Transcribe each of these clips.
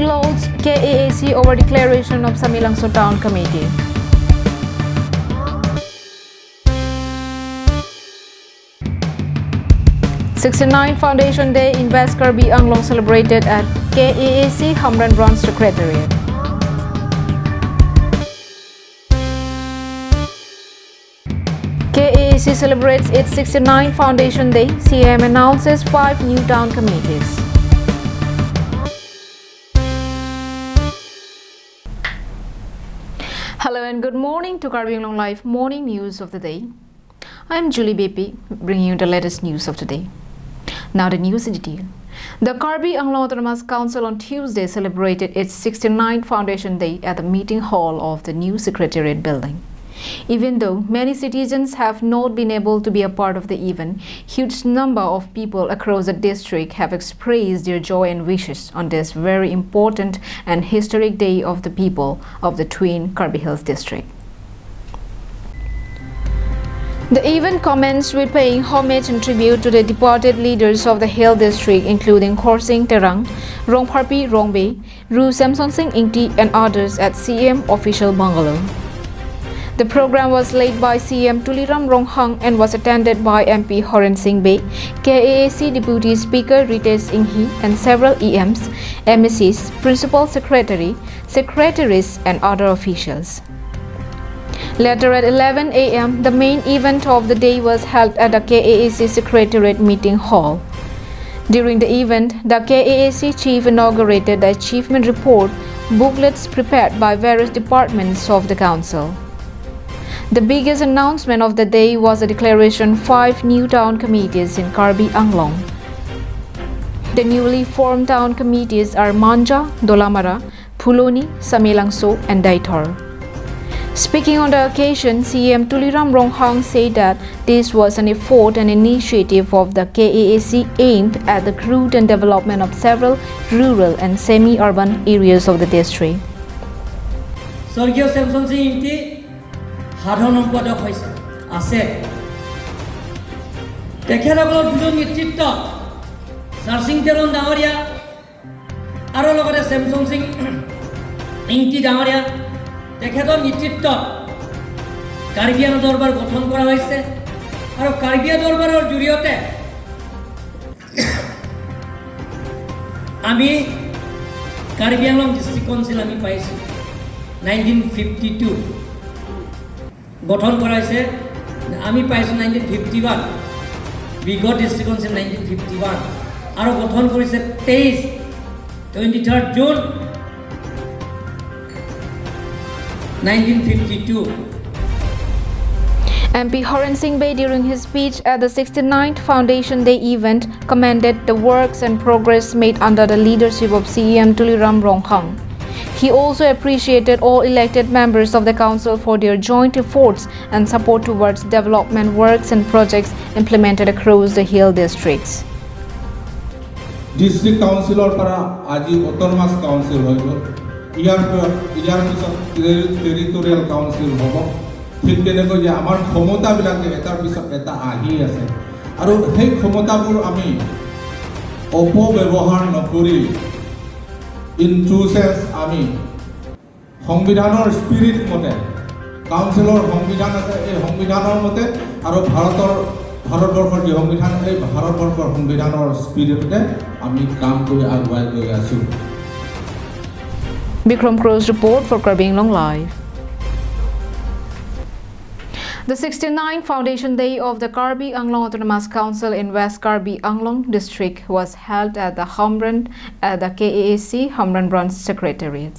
Uploads KAAC over declaration of Samilangso Town Committee. '69 Foundation Day in West Karbi Anglong celebrated at KAAC Hamren Branch Secretariat. KAAC celebrates its 69th Foundation Day. CM announces 5 new town committees. Hello and good morning to Karbi Anglong Live morning news of the day. I am Julie BP, bringing you the latest news of today. Now the news in detail. The Karbi Anglong Autonomous Council on Tuesday celebrated its 69th Foundation Day at the meeting hall of the new Secretariat building. Even though many citizens have not been able to be a part of the event, huge number of people across the district have expressed their joy and wishes on this very important and historic day of the people of the Twin Karbi Hills district. The event commenced with paying homage and tribute to the departed leaders of the Hill District, including Khorsing Terang, Rongparpi Rongbe, Ru Samson Singh Ingti, and others at CM official bungalow. The program was led by CM Tuliram Ronghang and was attended by MP Hamren Singh Bey, KAAC Deputy Speaker Ritesh Inghi, and several EMs, MSCs, Principal Secretary, Secretaries, and other officials. Later at 11 a.m., the main event of the day was held at the KAAC Secretariat Meeting Hall. During the event, the KAAC Chief inaugurated the Achievement Report booklets prepared by various departments of the Council. The biggest announcement of the day was the declaration of 5 new town committees in Karbi Anglong. The newly formed town committees are Manja, Dolamara, Phuloni, Samilangso, and Daitor. Speaking on the occasion, CM Tuliram Ronghang said that this was an effort and initiative of the KAAC aimed at the growth and development of several rural and semi-urban areas of the district. Sorgyo Samson Singh Ingti সাধারণ সম্পাদক হয়েছে আছে তেখেতসকলৰ দুজন নেতৃত্ব সাৰসিং তেৰণ ডাঙৰীয়া আৰু লগতে চেমচং সিং ইংতি ডাঙৰীয়া তেখেতৰ নেতৃত্বত কাৰ্বি আংলং দৰবাৰ গঠন কৰা হৈছে আৰু কাৰ্বি আংলং দৰবাৰৰ জৰিয়তে আমি কাৰ্বি আংলং ডিস্ট্ৰিক্ট কাউন্সিল আমি পাইছোঁ 1952 গঠন করা হয়েছে আমি পাইছো 1951 বিগত ডিস্ট্রিক্ট কাউন্সিল 1951 আর গঠন করেছে 23 June 1952. MP Hamren Singh Bey, during his speech at the 69th Foundation Day event, commended the works and progress made under the leadership of CM Tuliram Ronghang. He also appreciated all elected members of the council for their joint efforts and support towards development works and projects implemented across the Hill districts. District Council para aji autonomous council hoibo year territorial council হ'ব ঠিক তেনেকৈ যে আমাৰ ক্ষমতাবিলাকে এটাৰ পিছত এটা আহি আছে আৰু সেই ক্ষমতাবোৰ আমি অপব্যৱহাৰ নকৰি in true sense আমি সংবিধানৰ স্পিৰিট মতে কাউন্সিলৰ সংবিধান আছে এই সংবিধানৰ মতে আৰু ভাৰতবৰ্ষৰ যে সংবিধান এই ভাৰতবৰ্ষৰ সংবিধানৰ স্পিৰিটতে আমি কাম কৰি আগুৱাই গৈ আছো। Bikram Crow's report for Karbi Anglong Live. The 69th Foundation Day of the Karbi Anglong Autonomous Council in West Karbi Anglong District was held at the KAAC Hamren Branch Secretariat.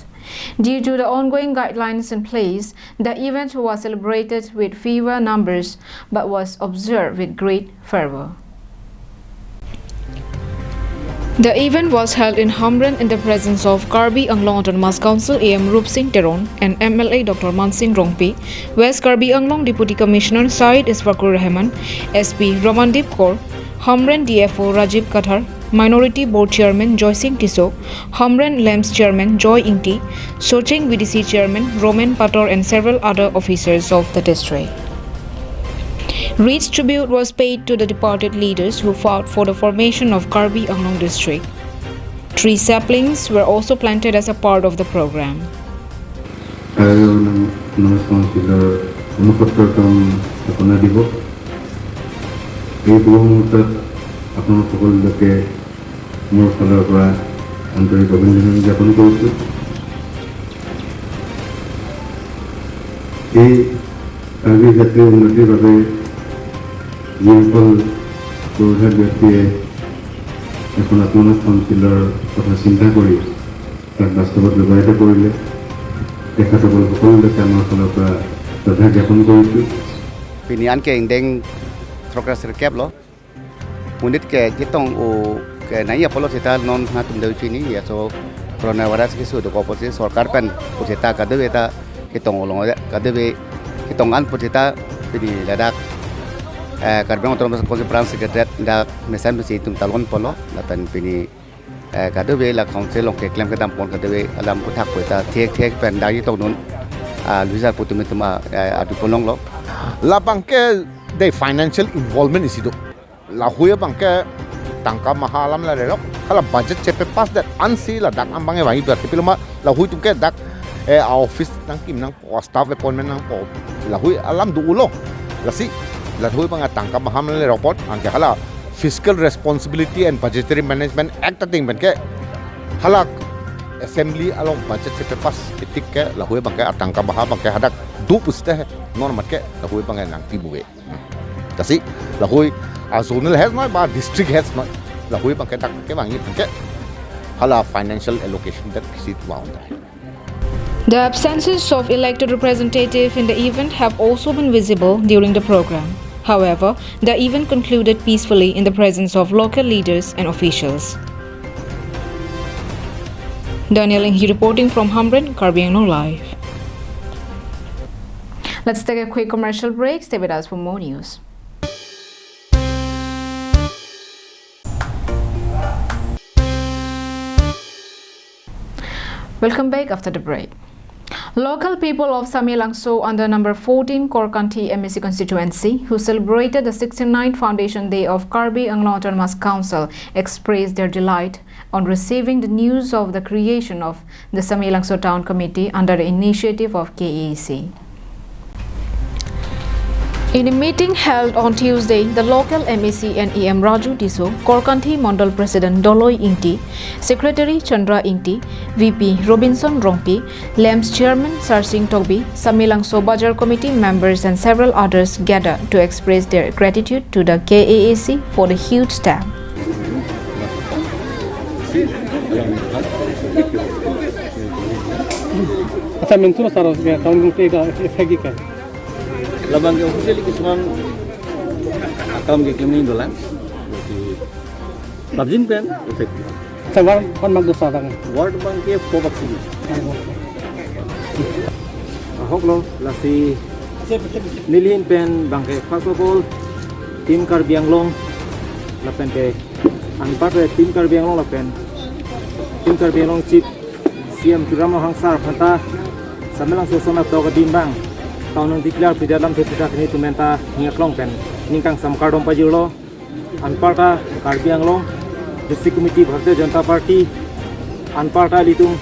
Due to the ongoing guidelines in place, the event was celebrated with fewer numbers but was observed with great fervor. The event was held in Hamren in the presence of Karbi Anglong Autonomous Council AM Rup Singh Teron and MLA Dr. Mansingh Rongpi, West Karbi Anglong Deputy Commissioner Syed Isfakur Rahman, SP Ramandip Kaur, Hamren DFO Rajiv Kathar, Minority Board Chairman Joy Singh Tiso, Hamren LAMS Chairman Joy Ingti, Socheng VDC Chairman Roman Pator, and several other officers of the district. Rich tribute was paid to the departed leaders who fought for the formation of Karbi Anglong district. Tree saplings were also planted as a part of the program. আন্তৰিক অভিনন্দন জ্ঞাপন কৰিছোঁ। এই কাৰ্বি জাতীয় উন্নতিৰ বাবে যিসকল পুৰুষাৰ ব্যক্তিয়ে এখন আত্মনাথ কাউন্সিলৰ কথা চিন্তা কৰি তাক বাস্তৱত ৰূপায়িত কৰিলে তেখেতসকল সকলোকে আমাৰ ফালৰ পৰা শ্ৰদ্ধা জ্ঞাপন কৰিছোঁ। Pinian ke indeng progress recap lo. Munit ke jitong o ke nai apolo sita non na tum deu chini ya so coronavirus ke su do ko posi sarkar pen pusita ka de ta hitong olong ka de hitong an pusita pini ladak karbang otom ko branch secretary da mesan besi tum talon polo la pen pini ka de la council long ke klem ka dam pon ka de alam puthak puita thek pen da yi tong non luisa putumituma adu polong lo la bangke de financial involvement isido la huya bangke tangka mahalam la relo kala budget chepe pas that ansi la dak ambange wangi ber pilma la hui tumke dak office nang kim nang staff appointment nang po la hui alam dulo la si la hui banga tangka maham le report angke kala fiscal responsibility and budgetary management act thing benke hala assembly along budget chepe pas etik ke la hui bangke tangka maham bangke hadak du puste hai non matke la hui bangke nang ti buwe kasi la hui a zonal has not ba district has not la hui bangke tak ke wangi bangke hala financial allocation that sit wound. The absences of elected representatives in the event have also been visible during the program. However, the event concluded peacefully in the presence of local leaders and officials. Daniel Inghi reporting from Hamren, Karbi Anglong Live. Let's take a quick commercial break. Stay with us for more news. Welcome back after the break. Local people of Samilangso under number 14 Korkanti MEC constituency who celebrated the 69th Foundation Day of Karbi Anglong Autonomous Council expressed their delight on receiving the news of the creation of the Samilangso Town Committee under the initiative of KAC. In a meeting held on Tuesday, the local MEC and EM Raju Diso, Korkanti Mondal President Doloi Ingti, Secretary Chandra Ingti, VP Robinson Rongpi, LAMS Chairman Sarsing Togbi, Samilangso Bajar Committee members and several others gathered to express their gratitude to the KAC for the huge step. Labang yang officially kesuman akam ke kini dolan, jadi labjin pen efektif. Sewar kon magdosa bang. Ward bang ke pobak sini. Ahok lo lasi nilihin pen bang ke first of all tim Karbi Anglong lapen ke anpat tim Karbi Anglong lapen tim Karbi Anglong chief CM Turamo Hangsar Phanta Samilangso sona toga dimbang. Tahun diklar di dalam deputat ini tu menta ngiaklong pen ningkang samkardom pajulo anparta Karbi Anglong district committee Bharatiya Janata Party anparta litung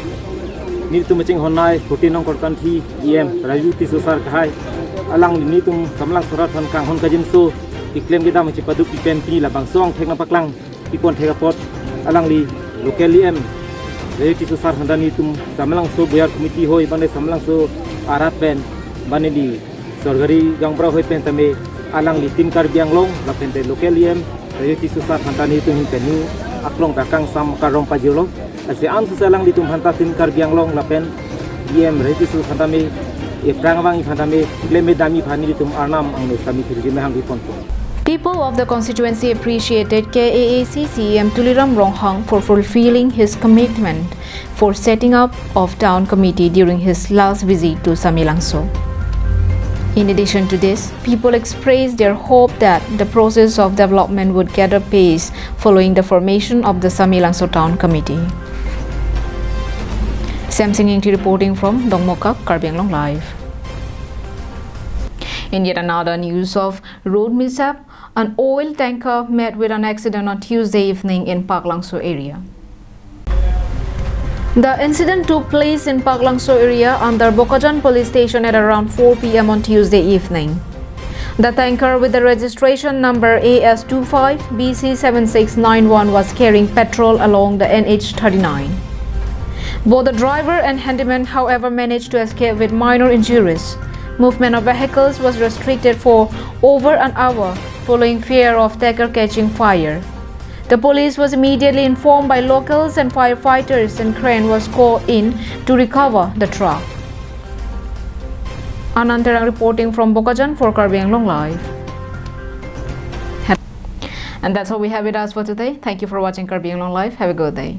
nitum maching honai 14 nong Korkanti EM Raju Tisosar kahai alang nitum samlang surat hon kang hon kajinso iklem kita macipaduk ipen pi labang song thekna paklang ipon thekapot alang li local EM Raju Tisosar handani tum samlang so boyar committee hoi bane samlang so arat pen bani di sorgari gangbrau hoi pen tame alang li tim Karbi Anglong lapen te local EM Raju Tisosar handani tum hintenu aklong takang sam karong pajulo asi an susalang di tum hanta tim Karbi Anglong lapen EM Raju Tisosar handame e prangwang handame kleme dami phani di tum arnam angno sami sirjime hang diponto. People of the constituency appreciated KAAC CM Tuliram Ronghang for fulfilling his commitment for setting up of town committee during his last visit to Samilangso. In addition to this, people expressed their hope that the process of development would gather pace following the formation of the Samilangso Town Committee. Samsing Ingti reporting from Dongmokak, Karbi Anglong Live. In yet another news of road mishap, an oil tanker met with an accident on Tuesday evening in Park Langso area. The incident took place in Paklangso area under Bokajan police station at around 4 p.m. on Tuesday evening. The tanker with the registration number AS25BC7691 was carrying petrol along the NH39. Both the driver and handyman, however, managed to escape with minor injuries. Movement of vehicles was restricted for over an hour following fear of tanker catching fire. The police was immediately informed by locals and firefighters, and crane was called in to recover the truck. Anantarang reporting from Bokajan for Karbi Anglong Live. And that's all we have with us for today. Thank you for watching Karbi Anglong Live. Have a good day.